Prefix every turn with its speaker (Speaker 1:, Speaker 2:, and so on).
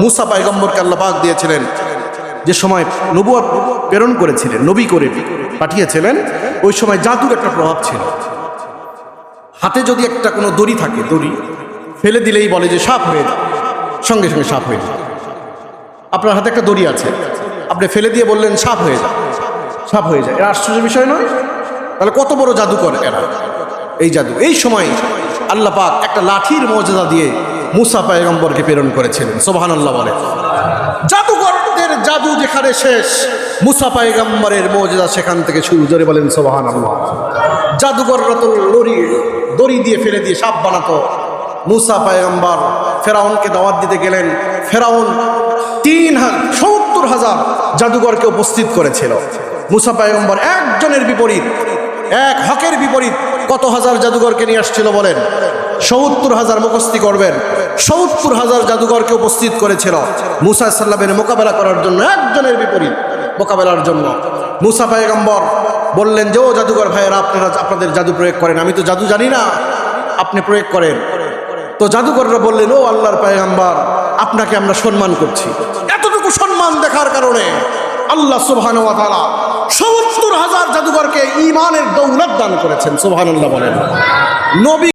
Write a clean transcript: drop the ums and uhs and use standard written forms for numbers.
Speaker 1: মুসা পয়গম্বরকে আল্লাহ পাক দিয়েছিলেন, যে সময় নবুয়ত প্রেরণ করেছিলেন, নবী করে পাঠিয়েছিলেন, ওই সময় জাদুর একটা প্রভাব ছিল। হাতে যদি একটা কোনো দড়ি থাকে, দড়ি ফেলে দিলেই বলে যে সাপ হয়ে যায়, সঙ্গে সঙ্গে সাপ হয়ে যায়। আপনার হাতে একটা দড়ি আছে, আপনি ফেলে দিয়ে বললেন সাপ হয়ে যায়, সাপ হয়ে যায়। এরা আশ্চর্যের বিষয় নয়? তাহলে কত বড় জাদুকর এরা, এই জাদু। এই সময় আল্লাহ পাক একটা লাঠির মর্যাদা দিয়ে মুসা পয়গম্বরকে প্রেরণ করেছিলেন। সুবহানাল্লাহ বলে। জাদুকরদের জাদু যেখানে শেষ, মুসা পয়গম্বরের মর্যাদা সেখান থেকে শুরু। জোরে বলেন সুবহানাল্লাহ। জাদুকররা তো দড়ি দিয়ে ফেলে দিয়ে সাপ বানাতো। মুসা পয়গম্বর ফেরাউনকে দাওয়াত দিতে গেলেন। ফেরাউন 70,000 জাদুকরকে উপস্থিত করেছিল। মুসা পয়গম্বর একজনের বিপরীত, এক হকের বিপরীত কত হাজার জাদুকরকে নিয়ে আসছিল বলেন? 70,000 মুখস্থি করবেন। 70,000 জাদুকরকে উপস্থিত করেছিল মুসা সাল্লামের মোকাবেলা করার জন্য, একজনের বিপরীত মোকাবেলার জন্য। মুসা পয়গম্বর বললেন যে, ও জাদুকর ভাইয়েরা, আপনারা আপনাদের জাদু প্রয়োগ করেন, আমি তো জাদু জানি না, আপনি প্রয়োগ করেন। তো জাদুকররা বললেন, ও আল্লাহর পয়গম্বর, আপনাকে আমরা সম্মান করছি। এতটুকু সম্মান দেখার কারণে আল্লাহ সুবহানাহু ওয়া তাআলা 70,000 জাদুকরকে ঈমানের দৌলত দান করেছেন। সুবহানাল্লাহ বলেন। নবী